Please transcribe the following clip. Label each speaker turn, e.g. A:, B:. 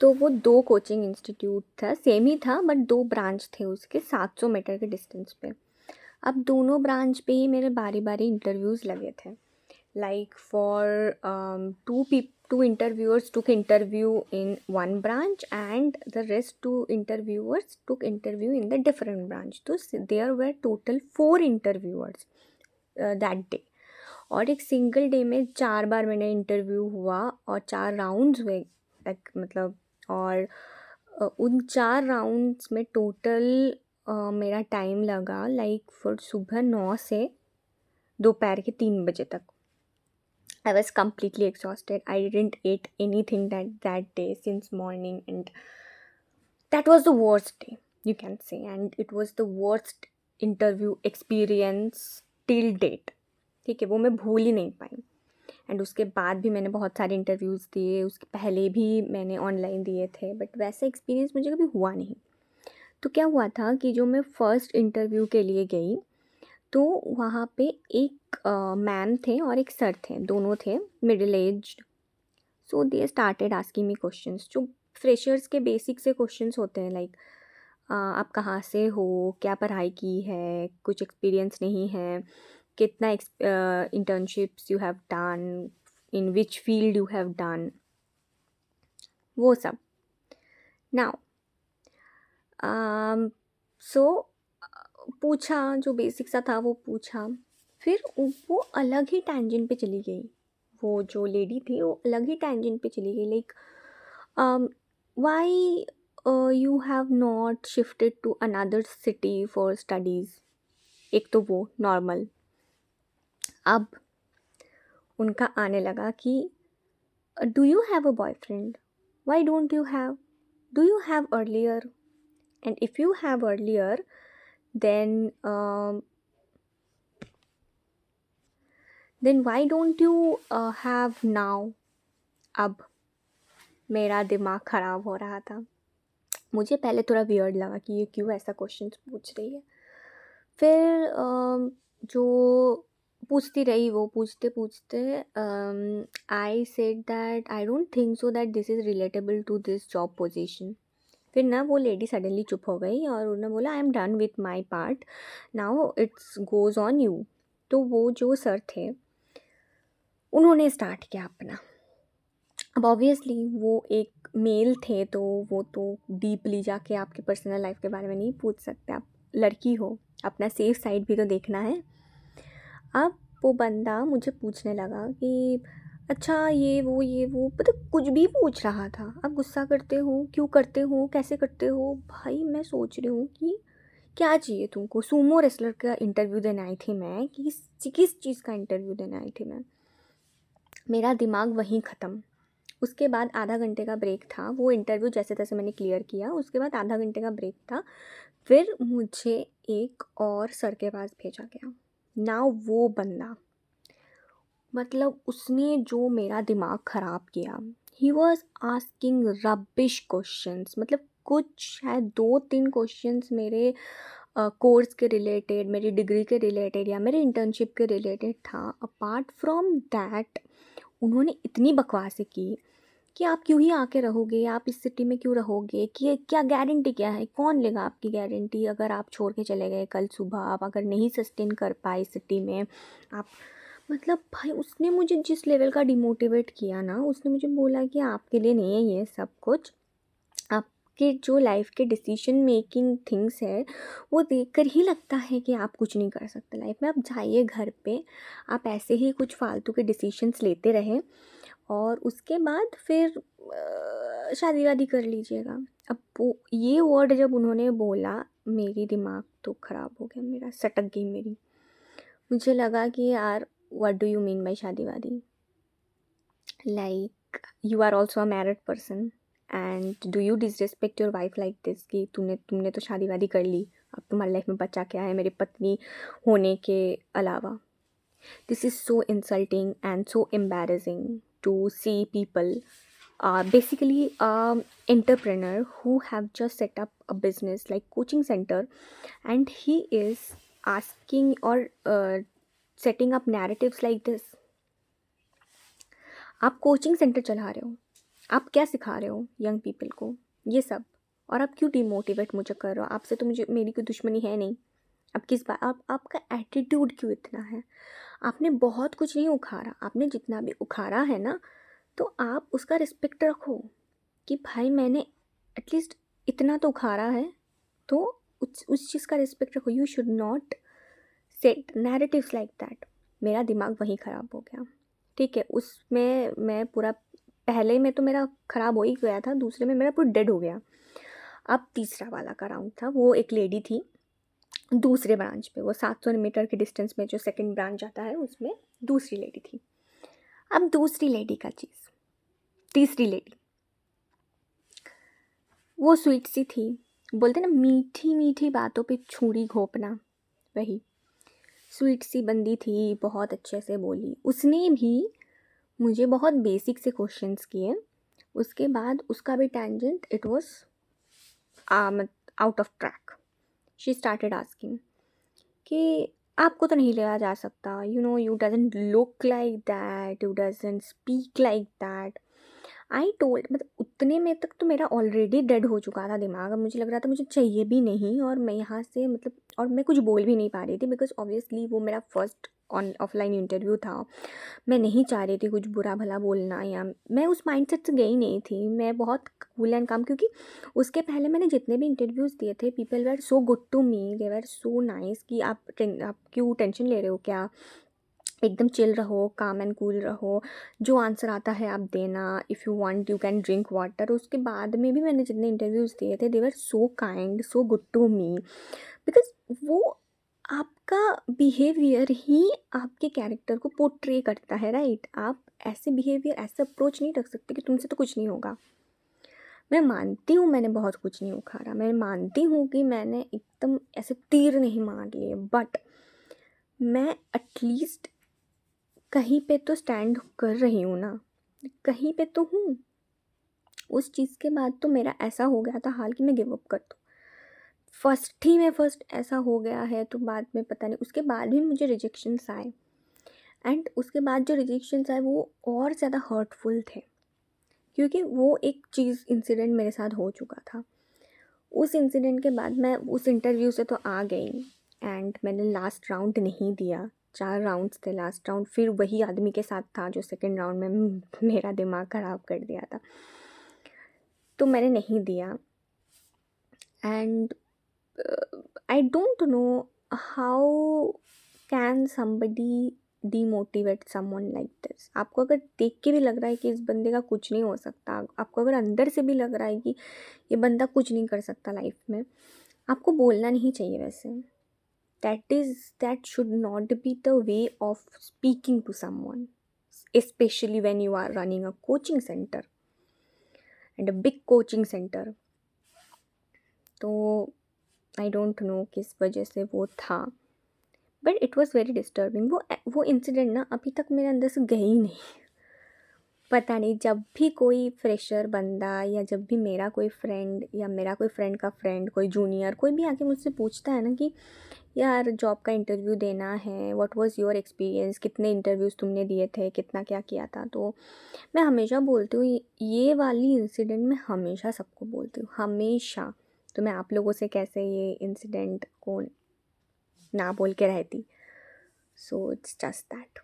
A: तो वो 2 coaching institute था, सेम ही था बट 2 ब्रांच थे उसके 700 मीटर के डिस्टेंस पे। अब दोनों ब्रांच पे ही मेरे बारी-बारी इंटरव्यूज़ लगे थे। Like for 2 interviewers took interview in one branch and the rest 2 interviewers took interview in the different branch. So there were total 4 interviewers that day. और एक सिंगल डे में 4 बार मेरा इंटरव्यू हुआ और 4 राउंड्स हुए मतलब। और उन 4 राउंड्स में टोटल मेरा टाइम लगा लाइक फॉर सुबह 9 से दोपहर के 3 बजे तक। I was completely exhausted. I didn't eat anything that day since morning, and that was the worst day, you can say, and it was the worst interview experience till date. ठीक है, वो मैं भूल ही नहीं पाई। एंड उसके बाद भी मैंने बहुत सारे इंटरव्यूज़ दिए, उसके पहले भी मैंने ऑनलाइन दिए थे, बट वैसा एक्सपीरियंस मुझे कभी हुआ नहीं। तो क्या हुआ था कि जो मैं फ़र्स्ट इंटरव्यू के लिए गई, तो वहाँ पे एक मैम थे और एक सर थे, दोनों थे middle aged. So they started asking me questions, जो फ्रेशर्स के बेसिक से क्वेश्चंस होते हैं लाइक आप कहाँ से हो, क्या पढ़ाई की है, कुछ एक्सपीरियंस नहीं है, कितना internships you have done, in which field you have done, वो सब। नाउ सो पूछा, जो बेसिक सा था वो पूछा, फिर वो अलग ही टैंजेंट पे चली गई। वो जो लेडी थी वो अलग ही टैंजेंट पे चली गई like why you have not shifted to another city for studies. एक तो वो नॉर्मल। अब उनका आने लगा कि do you have a boyfriend, why don't you have, do you have earlier, and if you have earlier then why don't you have now। अब मेरा दिमाग ख़राब हो रहा था। मुझे पहले थोड़ा वियर्ड लगा कि ये क्यों ऐसा क्वेश्चंस पूछ रही है। फिर जो पूछती रही, वो पूछते पूछते I said that I don't think so that this is relatable to this job position. फिर ना वो लेडी सडनली चुप हो गई और उन्होंने बोला I am done with my part, now it's goes on you. तो वो जो सर थे उन्होंने स्टार्ट किया अपना। अब ऑब्वियसली वो एक मेल थे, तो वो तो डीपली जाके आपके पर्सनल लाइफ के बारे में नहीं पूछ सकते, आप लड़की हो, अपना सेफ साइड भी तो देखना है। अब वो बंदा मुझे पूछने लगा कि अच्छा ये वो पता कुछ भी पूछ रहा था। अब गुस्सा करते हो, क्यों करते हो, कैसे करते हो। भाई मैं सोच रही हूँ कि क्या चाहिए तुमको, सूमो रेसलर का इंटरव्यू देने आई थी मैं कि किस चीज़ का इंटरव्यू देने आई थी मैं। मेरा दिमाग वहीं ख़त्म। उसके बाद आधा घंटे का ब्रेक था, वो इंटरव्यू जैसे तैसे मैंने क्लियर किया, उसके बाद आधा घंटे का ब्रेक था। फिर मुझे एक और सर के पास भेजा गया। नाउ वो बंदा, मतलब उसने जो मेरा दिमाग ख़राब किया, he was asking rubbish questions. मतलब कुछ शायद 2-3 क्वेश्चंस मेरे कोर्स के रिलेटेड, मेरी डिग्री के रिलेटेड या मेरे इंटर्नशिप के रिलेटेड था। अपार्ट फ्रॉम दैट उन्होंने इतनी बकवासें की कि आप क्यों ही आके रहोगे, आप इस सिटी में क्यों रहोगे, कि क्या गारंटी क्या है, कौन लेगा आपकी गारंटी अगर आप छोड़ के चले गए कल सुबह, आप अगर नहीं सस्टेन कर पाए सिटी में आप। मतलब भाई उसने मुझे जिस लेवल का डिमोटिवेट किया ना, उसने मुझे बोला कि आपके लिए नहीं है ये सब कुछ, आपके जो लाइफ के डिसीजन मेकिंग थिंग्स है वो देखकर ही लगता है कि आप कुछ नहीं कर सकते लाइफ में। आप जाइए घर पे, आप ऐसे ही कुछ फालतू के डिसीजंस लेते रहें और उसके बाद फिर शादी वादी कर लीजिएगा। अब वो ये वर्ड जब उन्होंने बोला, मेरी दिमाग तो ख़राब हो गया, मेरा सटक गई मेरी। मुझे लगा कि यार what do you mean by शादी वादी, like you are also a married person and do you disrespect your wife like this कि तुमने तो शादी वादी कर ली, अब तुम्हारी लाइफ में बचा क्या है मेरी पत्नी होने के अलावा। This is so insulting and so embarrassing to see people, basically entrepreneur who have just set up a business like coaching center, and he is asking or setting up narratives like this। आप coaching centre चला रहे हो, आप क्या सिखा रहे हो young people को, ये सब। और आप क्यों डिमोटिवेट मुझे कर रहे हो? आपसे तो मुझे मेरी कोई दुश्मनी है नहीं। अब किस बात आपका एटीट्यूड क्यों इतना है? आपने बहुत कुछ नहीं उखाड़ा, आपने जितना भी उखाड़ा है ना, तो आप उसका रिस्पेक्ट रखो कि भाई मैंने एटलीस्ट इतना तो उखाड़ा है, तो उस चीज़ का रिस्पेक्ट रखो। You should not set narratives like that. मेरा दिमाग वहीं ख़राब हो गया। ठीक है, उसमें मैं पूरा, पहले में तो मेरा ख़राब हो ही गया था, दूसरे में मेरा पूरा डेड हो गया। अब तीसरा वाला का राउंड था, वो एक लेडी थी दूसरे ब्रांच पे, वो 700 मीटर के डिस्टेंस में जो सेकंड ब्रांच आता है उसमें दूसरी लेडी थी। अब दूसरी लेडी का चीज़, तीसरी लेडी वो स्वीट सी थी, बोलते ना मीठी मीठी बातों पे छुरी घोंपना, वही स्वीट सी बंदी थी, बहुत अच्छे से बोली। उसने भी मुझे बहुत बेसिक से क्वेश्चंस किए, उसके बाद उसका भी tangent it was out of track. She started asking कि आपको तो नहीं लिया जा सकता, you doesn't look like that, you doesn't speak like that. I told, मतलब उतने में तक तो मेरा ऑलरेडी डेड हो चुका था दिमाग। अब मुझे लग रहा था मुझे चाहिए भी नहीं, और मैं यहाँ से मतलब, और मैं कुछ बोल भी नहीं पा रही थी बिकॉज ऑब्वियसली वो मेरा फर्स्ट ऑफलाइन इंटरव्यू था। मैं नहीं चाह रही थी कुछ बुरा भला बोलना, या मैं उस माइंडसेट से गई नहीं थी। मैं बहुत कूल एंड काम, क्योंकि उसके पहले मैंने जितने भी इंटरव्यूज़ दिए थे, people were so good to me, they were so nice कि आप क्यों टेंशन ले रहे हो, क्या एकदम चिल रहो, काम एंड कूल रहो, जो आंसर आता है आप देना, if you want you can drink water. उसके बाद में भी मैंने जितने इंटरव्यूज़ दिए थे, they were so kind, so good to me, because वो आपका बिहेवियर ही आपके कैरेक्टर को पोर्ट्रे करता है, राइट? आप ऐसे बिहेवियर, ऐसे अप्रोच नहीं रख सकते कि तुमसे तो कुछ नहीं होगा। मैं मानती हूँ मैंने बहुत कुछ नहीं उखाड़ा, मैं मानती हूँ कि मैंने एकदम ऐसे तीर नहीं मार लिए, बट मैं एटलीस्ट कहीं पे तो स्टैंड कर रही हूँ ना, कहीं पे तो हूँ। उस चीज़ के बाद तो मेरा ऐसा हो गया था हाल कि मैं गिव अप कर दूँ। फर्स्ट ऐसा हो गया है, तो बाद में पता नहीं, उसके बाद भी मुझे रिजेक्शंस आए, एंड उसके बाद जो रिजेक्शंस आए वो और ज़्यादा हर्टफुल थे, क्योंकि वो एक चीज़ इंसिडेंट मेरे साथ हो चुका था। उस इंसिडेंट के बाद मैं उस इंटरव्यू से तो आ गई, एंड मैंने लास्ट राउंड नहीं दिया। 4 राउंड्स थे, लास्ट राउंड फिर वही आदमी के साथ था जो सेकंड राउंड में मेरा दिमाग ख़राब कर दिया था, तो मैंने नहीं दिया। And I don't know how can somebody demotivate someone like this. आपको अगर देख के भी लग रहा है कि इस बंदे का कुछ नहीं हो सकता, आपको अगर अंदर से भी लग रहा है कि ये बंदा कुछ नहीं कर सकता लाइफ में, आपको बोलना नहीं चाहिए वैसे। That should not be the way of speaking to someone, especially when you are running a coaching center and a big coaching center. तो आई डोंट नो किस वजह से वो था, but it was very disturbing. वो incident ना अभी तक मेरे अंदर से गई नहीं। पता नहीं, जब भी कोई फ्रेशर बंदा, या जब भी मेरा कोई फ्रेंड, या मेरा कोई फ्रेंड का फ्रेंड, कोई जूनियर, कोई भी आके मुझसे पूछता है ना कि यार जॉब का इंटरव्यू देना है, व्हाट वाज योर एक्सपीरियंस, कितने इंटरव्यूज़ तुमने दिए थे, कितना क्या किया था, तो मैं हमेशा बोलती हूँ, ये वाली इंसिडेंट मैं हमेशा सबको बोलती हूँ, हमेशा। तो मैं आप लोगों से कैसे ये इंसिडेंट को ना बोल के रहती। So it's just that.